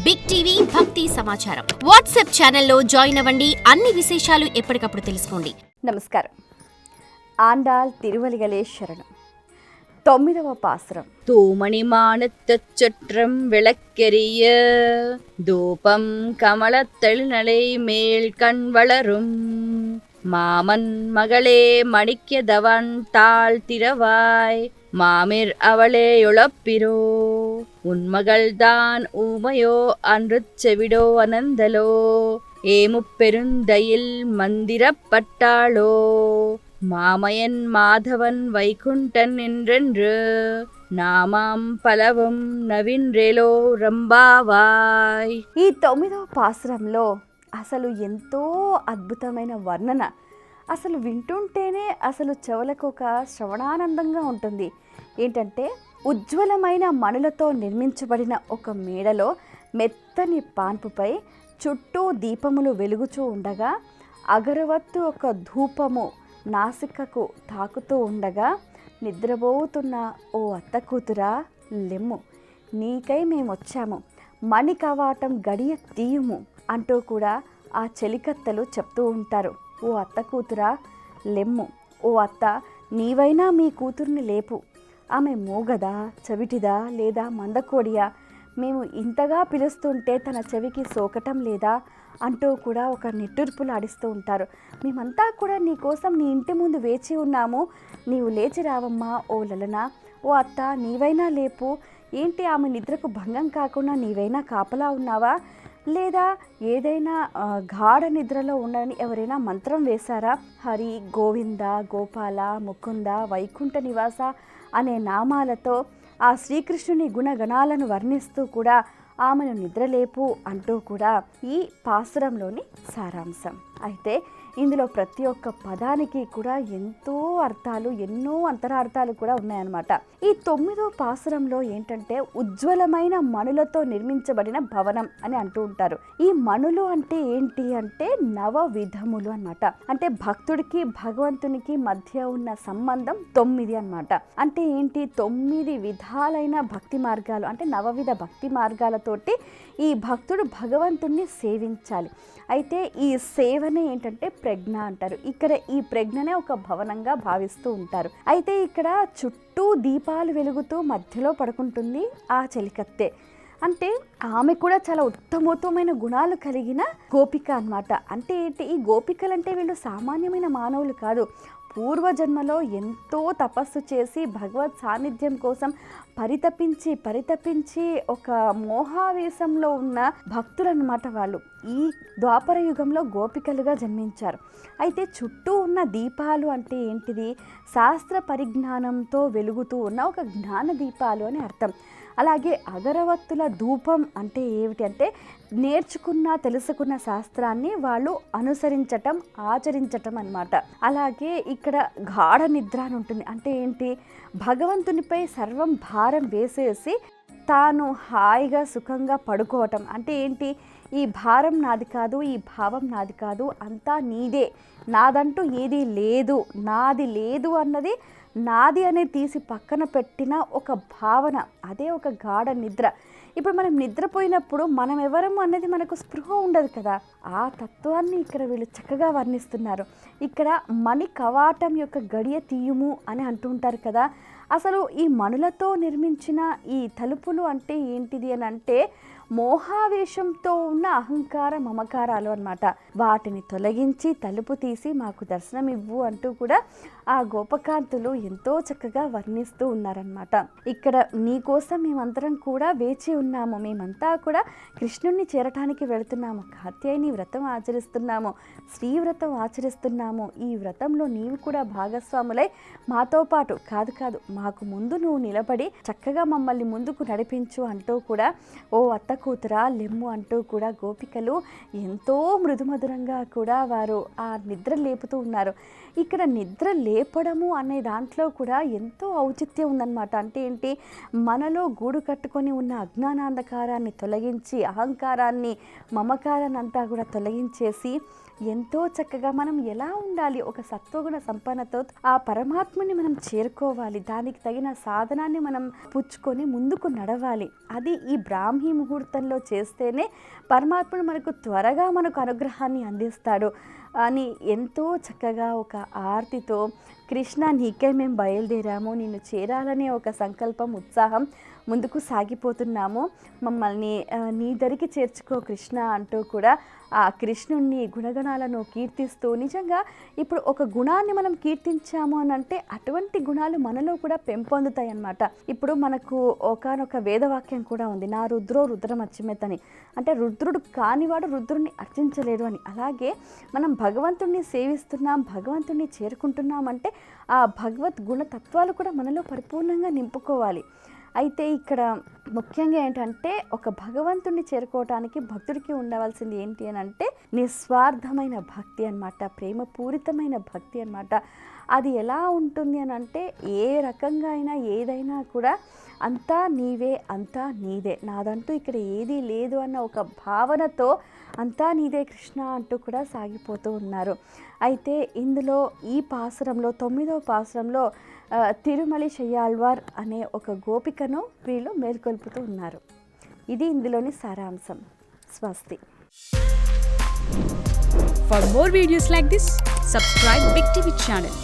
Big TV భక్తి సమాచారం WhatsApp ఛానల్లో జాయిన్ అవ్వండి. అన్ని విశేషాలు ఎప్పటికప్పుడు తెలుసుకోండి. నమస్కారం. ఆండాల్ తిరువలిగలే శరణం. 9వ பாசுரம். தூமணி மானத்துச் சுற்றம் விளக்கெரிய தூபம் கமலத்தெழுநலை மேல் கண் வளரும் மாமன் மகளே மணிக்கதவன் தாழ் திரவாய் மாமிர் அவளே யுழப்பிரோ உன்மகள்தான் ஊமையோ அன்று செவிடோ அனந்தலோ ஏமுப்பெருந்தையில் மந்திரப்பட்டாளோ மாமயன் மாதவன் வைகுண்டன் என்றென்று నామాం పలవం నవిన్రేలో రంబావాయ్. ఈ 9వ పాసురంలో అసలు ఎంతో అద్భుతమైన వర్ణన. అసలు వింటుంటేనే అసలు చెవులకు ఒక శ్రవణానందంగా ఉంటుంది. ఏంటంటే ఉజ్వలమైన మణులతో నిర్మించబడిన ఒక మేడలో మెత్తని పాన్పుపై చుట్టూ దీపములు వెలుగుచూ ఉండగా అగరవత్తు ఒక ధూపము నాసికకు తాకుతూ ఉండగా నిద్రపోతున్న ఓ అత్త కూతురా లెమ్ము, నీకై మేమొచ్చాము, మణి కవాటం గడియ తీయుము అంటూ కూడా ఆ చెలికత్తలు చెప్తూ ఉంటారు. ఓ అత్త కూతురా లెమ్ము, ఓ అత్త నీవైనా మీ కూతుర్ని లేపు, ఆమె మూగదా, చెవిటిదా లేదా మందకోడియా, మేము ఇంతగా పిలుస్తుంటే తన చెవికి సోకటం లేదా అంటూ కూడా ఒక నిట్టూర్పులాడిస్తూ ఉంటారు. మేమంతా కూడా నీ కోసం నీ ఇంటి ముందు వేచి ఉన్నాము, నీవు లేచి రావమ్మా ఓ లలన, ఓ అత్త నీవైనా లేపు, ఏంటి ఆమె నిద్రకు భంగం కాకుండా నీవైనా కాపలా ఉన్నావా, లేదా ఏదైనా గాఢ నిద్రలో ఉండని ఎవరైనా మంత్రం వేశారా? హరి, గోవింద, గోపాల, ముకుంద, వైకుంఠ నివాస అనే నామాలతో ఆ శ్రీకృష్ణుని గుణగణాలను వర్ణిస్తూ కూడా ఆమెను నిద్రలేపు అంటూ కూడా ఈ పాసురంలోని సారాంశం. అయితే ఇందులో ప్రతి ఒక్క పదానికి కూడా ఎంతో అర్థాలు, ఎన్నో అంతరార్థాలు కూడా ఉన్నాయన్నమాట. ఈ 9వ పాసురంలో ఏంటంటే ఉజ్వలమైన మణులతో నిర్మించబడిన భవనం అని అంటూ ఉంటారు. ఈ మణులు అంటే ఏంటి అంటే నవ విధములు అన్నమాట. అంటే భక్తుడికి భగవంతునికి మధ్య ఉన్న సంబంధం 9 అన్నమాట. అంటే ఏంటి? 9 విధాలైన భక్తి మార్గాలు, అంటే నవవిధ భక్తి మార్గాలతోటి ఈ భక్తుడు భగవంతుణ్ణి సేవించాలి. అయితే ఈ సేవనే ఏంటంటే ప్రజ్ఞ అంటారు. ఇక్కడ ఈ ప్రజ్ఞనే ఒక భవనంగా భావిస్తూ ఉంటారు. అయితే ఇక్కడ చుట్టూ దీపాలు వెలుగుతూ మధ్యలో పడుకుంటుంది ఆ చెలికత్తె. అంటే ఆమె కూడా చాలా ఉత్తమోత్తమైన గుణాలు కలిగిన గోపిక అన్నమాట. అంటే ఏంటి? ఈ గోపికలు అంటే వీళ్ళు సామాన్యమైన మానవులు కాదు. పూర్వజన్మలో ఎంతో తపస్సు చేసి భగవత్ సాన్నిధ్యం కోసం పరితపించి ఒక మోహావేశంలో ఉన్న భక్తులు అన్నమాట వాళ్ళు. ఈ ద్వాపర యుగంలో గోపికలుగా జన్మించారు. అయితే చుట్టూ ఉన్న దీపాలు అంటే ఏంటిది? శాస్త్ర పరిజ్ఞానంతో వెలుగుతూ ఉన్న ఒక జ్ఞాన దీపాలు అని అర్థం. అలాగే అగరవత్తుల ధూపం అంటే ఏమిటి అంటే నేర్చుకున్న తెలుసుకున్న శాస్త్రాన్ని వాళ్ళు అనుసరించటం, ఆచరించటం అన్నమాట. అలాగే ఇక్కడ గాఢ నిద్ర అని ఉంటుంది. అంటే ఏంటి? భగవంతునిపై సర్వం భారం వేసేసి తాను హాయిగా సుఖంగా పడుకోవటం. అంటే ఏంటి? ఈ భారం నాది కాదు, ఈ భావం నాది కాదు, అంతా నీదే, నాదంటూ ఏదీ లేదు, నాది లేదు అన్నది నాది అనేది తీసి పక్కన పెట్టిన ఒక భావన, అదే ఒక గాఢ నిద్ర. ఇప్పుడు మనం నిద్రపోయినప్పుడు మనం ఎవరము అనేది మనకు స్పృహ ఉండదు కదా. ఆ తత్వాన్ని ఇక్కడ వీళ్ళు చక్కగా వర్ణిస్తున్నారు. ఇక్కడ మణి కవాటం యొక్క గడియ తీయుము అని అంటూ ఉంటారు కదా. అసలు ఈ మణులతో నిర్మించిన ఈ తలుపులు అంటే ఏంటిది అని అంటే మోహావేశంతో ఉన్న అహంకార మమకారాలు అన్నమాట. వాటిని తొలగించి తలుపు తీసి మాకు దర్శనం ఇవ్వు అంటూ కూడా ఆ గోపకాంతులు ఎంతో చక్కగా వర్ణిస్తూ ఉన్నారనమాట. ఇక్కడ నీకోసం మేమంతరం కూడా వేచి ఉన్నాము, మేమంతా కూడా కృష్ణుణ్ణి చేరటానికి వెళుతున్నాము, కాత్యాయని వ్రతం ఆచరిస్తున్నాము, శ్రీవ్రతం ఆచరిస్తున్నాము. ఈ వ్రతంలో నీవు కూడా భాగస్వాములై మాతో పాటు కాదు మాకు ముందు నువ్వు నిలబడి చక్కగా మమ్మల్ని ముందుకు నడిపించు అంటూ కూడా ఓ అత్త కూతురా లెమ్ము అంటూ కూడా గోపికలు ఎంతో మృదుమధురంగా కూడా వారు ఆ నిద్ర లేపుతూ ఉన్నారు. ఇక్కడ నిద్ర లేపడము అనే దాంట్లో కూడా ఎంతో ఔచిత్యం ఉందన్నమాట. అంటే ఏంటి? మనలో గూడు కట్టుకొని ఉన్న అజ్ఞానాంధకారాన్ని తొలగించి అహంకారాన్ని మమకారాన్ని అంతా కూడా తొలగించేసి ఎంతో చక్కగా మనం ఎలా ఉండాలి, ఒక సత్వగుణ సంపన్నతో ఆ పరమాత్మని మనం చేరుకోవాలి, దానికి తగిన సాధనాన్ని మనం పుచ్చుకొని ముందుకు నడవాలి. అది ఈ బ్రాహ్మీ ముహూర్తం మొత్తంలో చేస్తేనే పరమాత్ముడు మనకు త్వరగా మనకు అనుగ్రహాన్ని అందిస్తాడు అని ఎంతో చక్కగా ఒక ఆర్తితో కృష్ణ నీకే మేము బయలుదేరాము, నిన్ను చేరాలనే ఒక సంకల్పం, ఉత్సాహం ముందుకు సాగిపోతున్నాము, మమ్మల్ని నీ దరికి చేర్చుకో కృష్ణ అంటూ కూడా ఆ కృష్ణుణ్ణి గుణగణాలను కీర్తిస్తూ, నిజంగా ఇప్పుడు ఒక గుణాన్ని మనం కీర్తించాము అని అంటే అటువంటి గుణాలు మనలో కూడా పెంపొందుతాయి అన్నమాట. ఇప్పుడు మనకు ఒకానొక వేదవాక్యం కూడా ఉంది, నా రుద్రో రుద్రమర్చిమెతని, అంటే రుద్రుడు కానివాడు రుద్రుడిని అర్చించలేడు అని. అలాగే మనం భగవంతుణ్ణి సేవిస్తున్నాం, భగవంతుణ్ణి చేరుకుంటున్నాం అంటే ఆ భగవద్ గుణతత్వాలు కూడా మనలో పరిపూర్ణంగా నింపుకోవాలి. అయితే ఇక్కడ ముఖ్యంగా ఏంటంటే ఒక భగవంతుణ్ణి చేరుకోవటానికి భక్తుడికి ఉండవలసింది ఏంటి అని అంటే నిస్వార్థమైన భక్తి అన్నమాట, ప్రేమపూరితమైన భక్తి అన్నమాట. అది ఎలా ఉంటుంది అని అంటే ఏ రకంగా అయినా ఏదైనా కూడా అంతా నీవే, అంతా నీదే, నాదంటూ ఇక్కడ ఏదీ లేదు అన్న ఒక భావనతో అంతా నీదే కృష్ణ అంటూ కూడా సాగిపోతూ ఉన్నారు. అయితే ఇందులో ఈ పాసురంలో 9వ పాసురంలో తిరుమలి చెయ్యాళ్వార్ అనే ఒక గోపికను వీళ్ళు మేల్కొల్పుతూ ఉన్నారు. ఇది ఇందులోని సారాంశం. స్వస్తి. For more videos like this, subscribe Big TV channel.